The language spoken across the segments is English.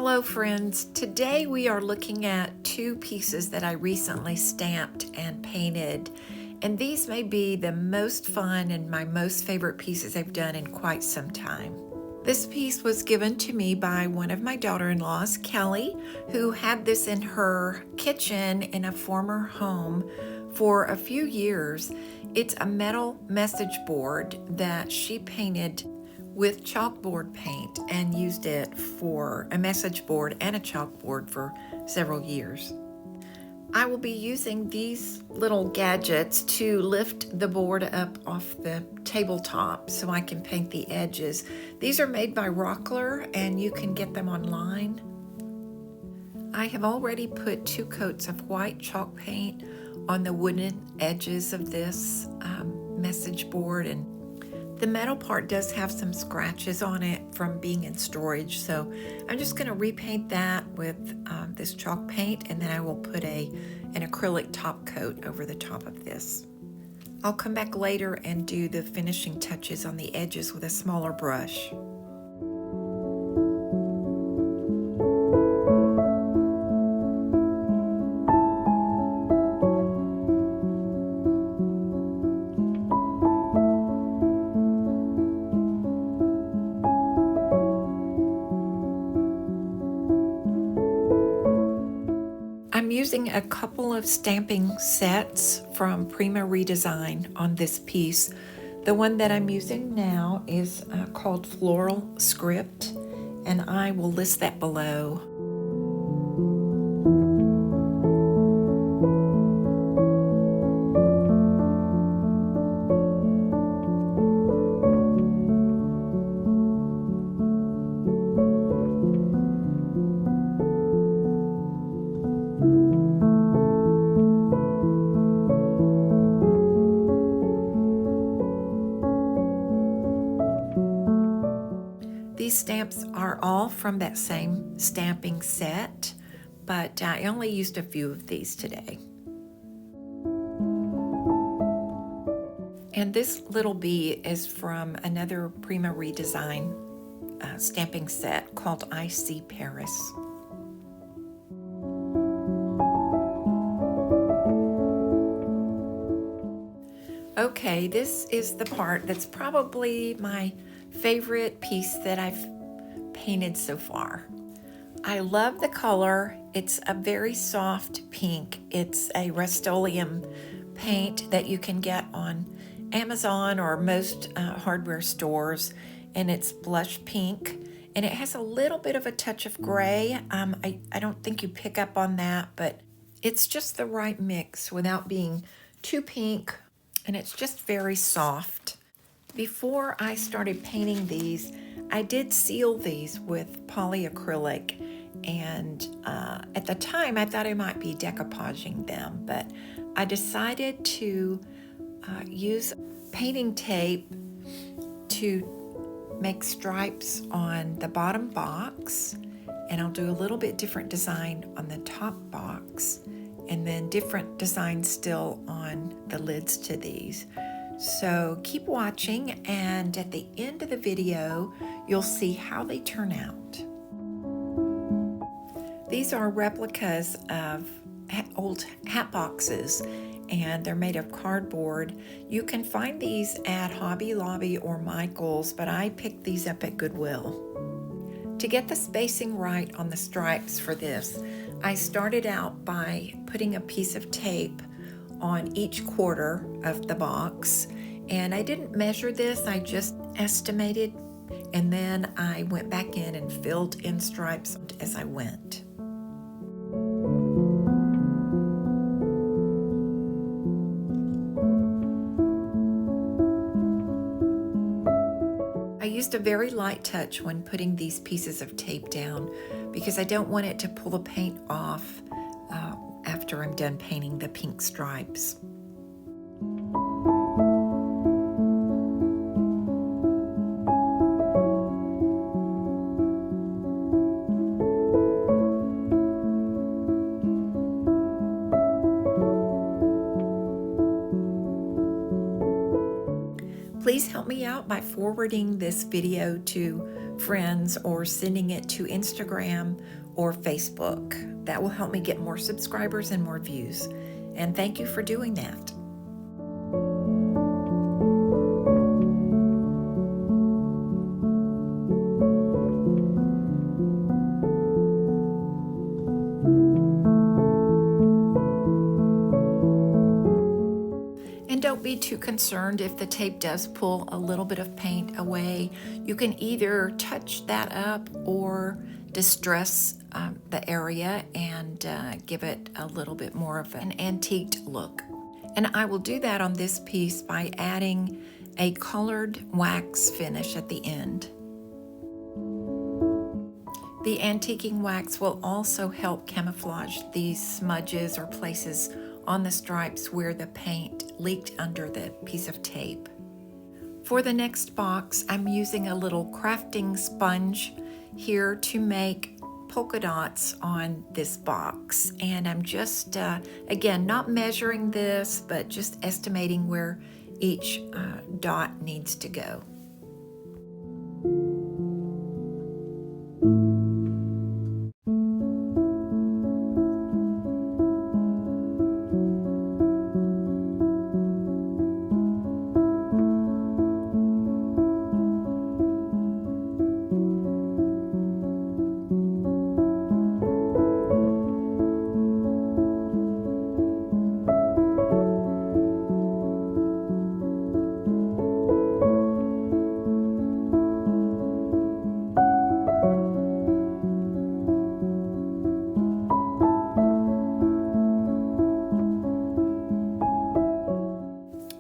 Hello friends, today we are looking at two pieces that I recently stamped and painted, and these may be the most fun and my most favorite pieces I've done in quite some time. This piece was given to me by one of my daughter-in-laws, Kelly, who had this in her kitchen in a former home for a few years. It's a metal message board that she painted with chalkboard paint and used it for a message board and a chalkboard for several years. I will be using these little gadgets to lift the board up off the tabletop so I can paint the edges. These are made by Rockler and you can get them online. I have already put 2 coats of white chalk paint on the wooden edges of this message board, and the metal part does have some scratches on it from being in storage, so I'm just going to repaint that with this chalk paint, and then I will put an acrylic top coat over the top of this. I'll come back later and do the finishing touches on the edges with a smaller brush. I'm using a couple of stamping sets from Prima Redesign on this piece. The one that I'm using now is called Floral Script, and I will list that below. These stamps are all from that same stamping set, but I only used a few of these today. And this little bee is from another Prima Redesign stamping set called I See Paris. Okay, this is the part that's probably my favorite piece that I've painted so far. I love the color. It's a very soft pink. It's a Rust-Oleum paint that you can get on Amazon or most hardware stores, and it's blush pink, and it has a little bit of a touch of gray. I don't think you pick up on that, but it's just the right mix without being too pink, and it's just very soft. Before I started painting these, I did seal these with polyacrylic, and at the time I thought I might be decoupaging them, but I decided to use painting tape to make stripes on the bottom box, and I'll do a little bit different design on the top box, and then different designs still on the lids to these. So keep watching, and at the end of the video, you'll see how they turn out. These are replicas of old hat boxes, and they're made of cardboard. You can find these at Hobby Lobby or Michael's, but I picked these up at Goodwill. To get the spacing right on the stripes for this, I started out by putting a piece of tape on each quarter of the box, and I didn't measure this, I just estimated, and then I went back in and filled in stripes as I went. I used a very light touch when putting these pieces of tape down because I don't want it to pull the paint off after I'm done painting the pink stripes. Please help me out by forwarding this video to friends or sending it to Instagram or Facebook. That will help me get more subscribers and more views. And thank you for doing that. And don't be too concerned if the tape does pull a little bit of paint away. You can either touch that up or distress the area and give it a little bit more of an antiqued look. And I will do that on this piece by adding a colored wax finish at the end. The antiquing wax will also help camouflage these smudges or places on the stripes where the paint leaked under the piece of tape. For the next box, I'm using a little crafting sponge here to make polka dots on this box. And I'm just, again, not measuring this, but just estimating where each dot needs to go.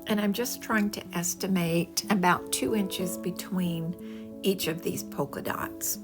And I'm just trying to estimate about 2 inches between each of these polka dots.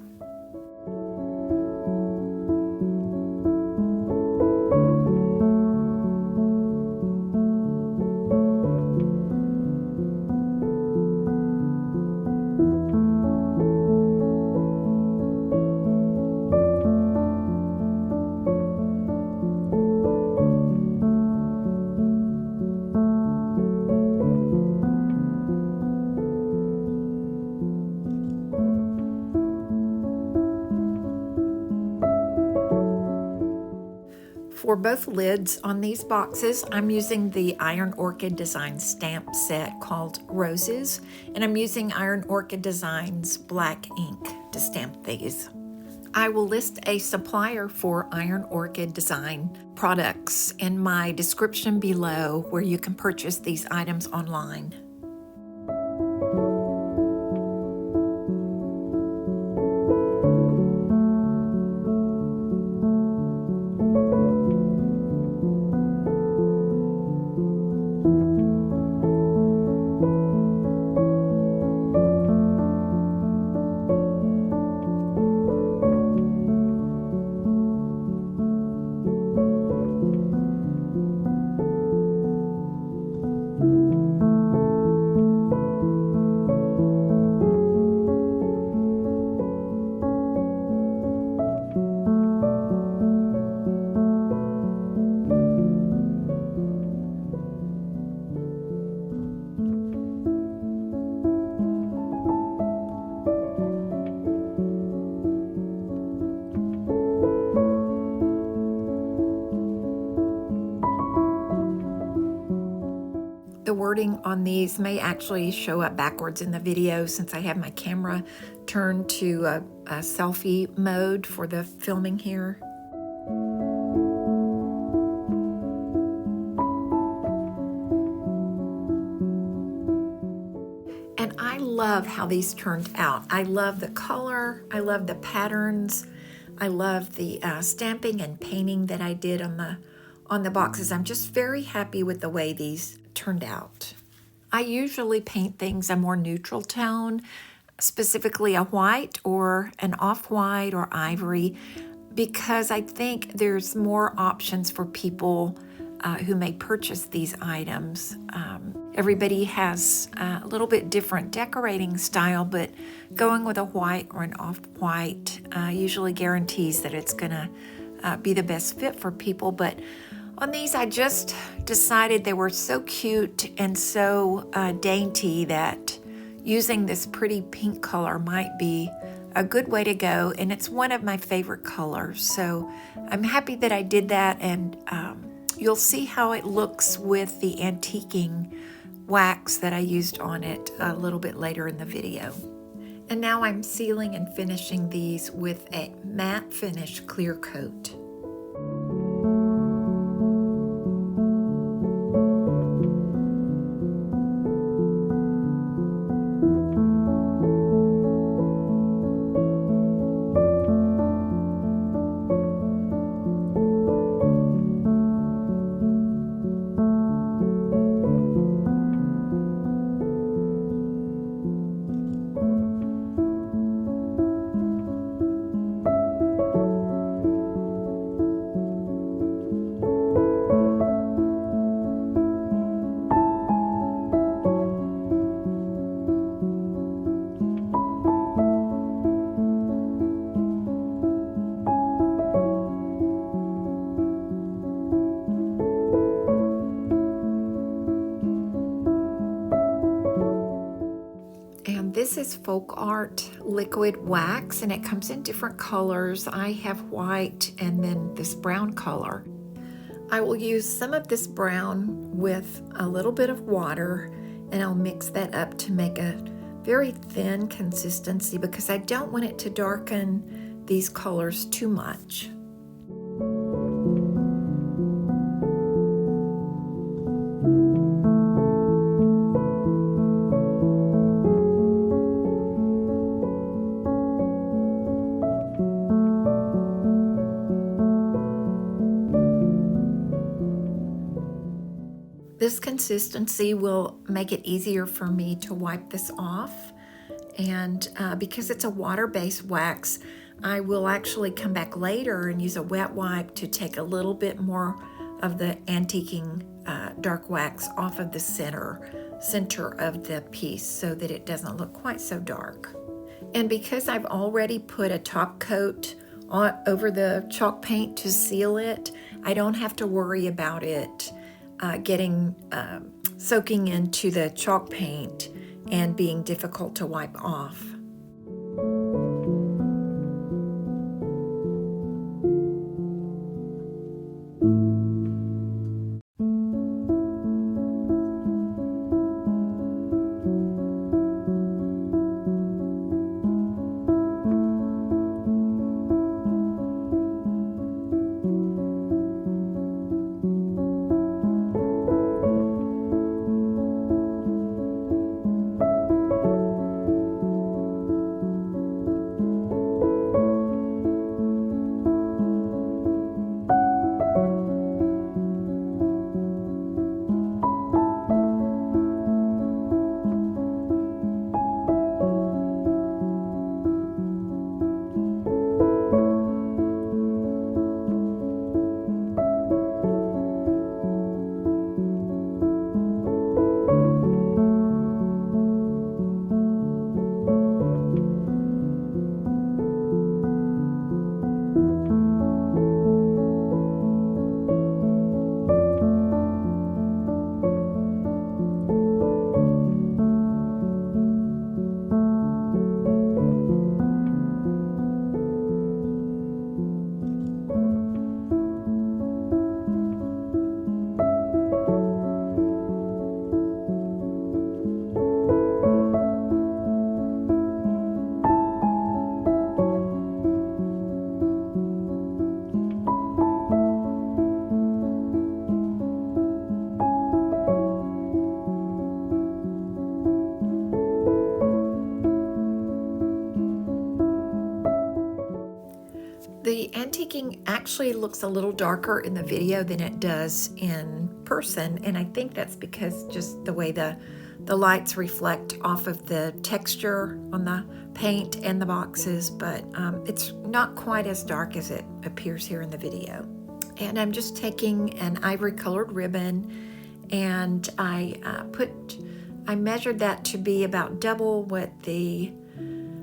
For both lids on these boxes, I'm using the Iron Orchid Designs stamp set called Roses, and I'm using Iron Orchid Designs black ink to stamp these. I will list a supplier for Iron Orchid Design products in my description below where you can purchase these items online. The wording on these may actually show up backwards in the video since I have my camera turned to a selfie mode for the filming here. And I love how these turned out. I love the color, I love the patterns, I love the stamping and painting that I did on the boxes. I'm just very happy with the way these turned out. I usually paint things a more neutral tone, specifically a white or an off-white or ivory, because I think there's more options for people who may purchase these items. Everybody has a little bit different decorating style, but going with a white or an off-white usually guarantees that it's gonna be the best fit for people. But on these, I just decided they were so cute and so dainty that, using this pretty pink color might be a good way to go, and it's one of my favorite colors. So I'm happy that I did that, and you'll see how it looks with the antiquing wax that I used on it a little bit later in the video. And now I'm sealing and finishing these with a matte finish clear coat. This is Folk Art liquid wax, and it comes in different colors. I have white and then this brown color. I will use some of this brown with a little bit of water, and I'll mix that up to make a very thin consistency because I don't want it to darken these colors too much. This consistency will make it easier for me to wipe this off, and because it's a water-based wax, I will actually come back later and use a wet wipe to take a little bit more of the antiquing dark wax off of the center of the piece so that it doesn't look quite so dark. And because I've already put a top coat over the chalk paint to seal it, I don't have to worry about it soaking into the chalk paint and being difficult to wipe off. The antiquing actually looks a little darker in the video than it does in person, and I think that's because just the way the lights reflect off of the texture on the paint and the boxes, but it's not quite as dark as it appears here in the video. And I'm just taking an ivory colored ribbon, and I measured that to be about double what the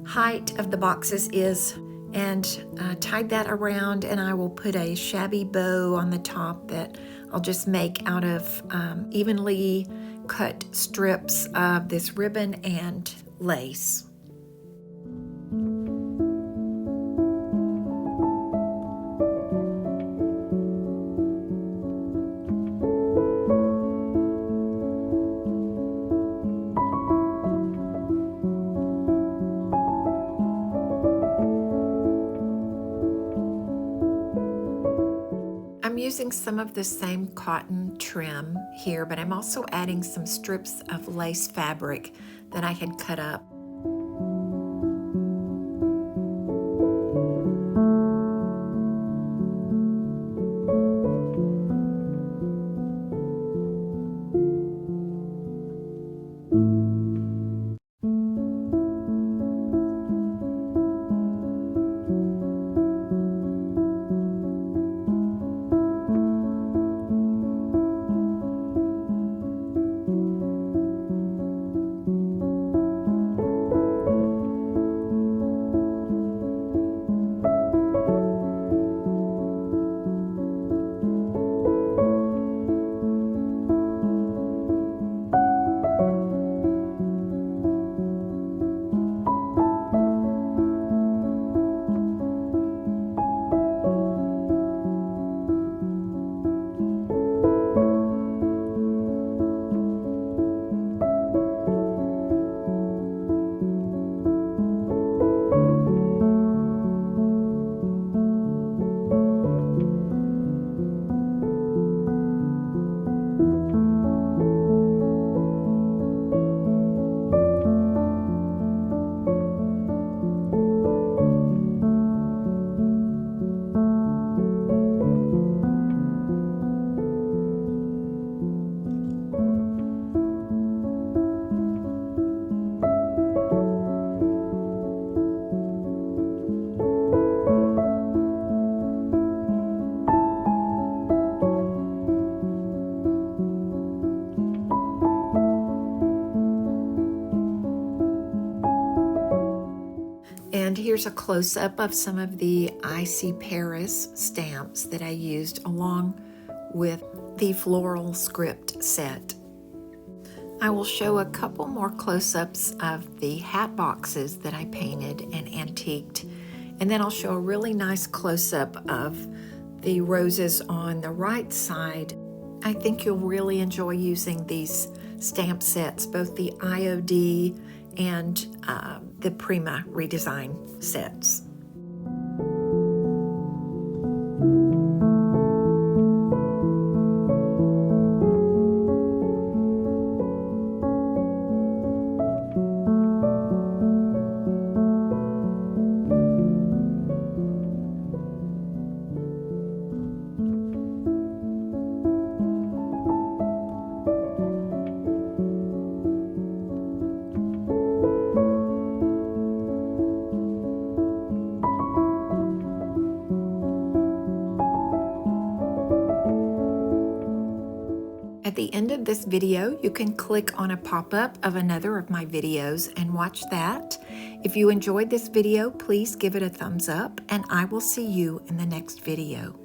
height of the boxes is, and tied that around, and I will put a shabby bow on the top that I'll just make out of evenly cut strips of this ribbon and lace. I'm using some of the same cotton trim here, but I'm also adding some strips of lace fabric that I had cut up. And here's a close-up of some of the Icy Paris stamps that I used along with the floral script set. I will show a couple more close-ups of the hat boxes that I painted and antiqued, and then I'll show a really nice close-up of the roses on the right side. I think you'll really enjoy using these stamp sets, both the IOD and the Prima redesign sets. At the end of this video, you can click on a pop-up of another of my videos and watch that. If you enjoyed this video, please give it a thumbs up, and I will see you in the next video.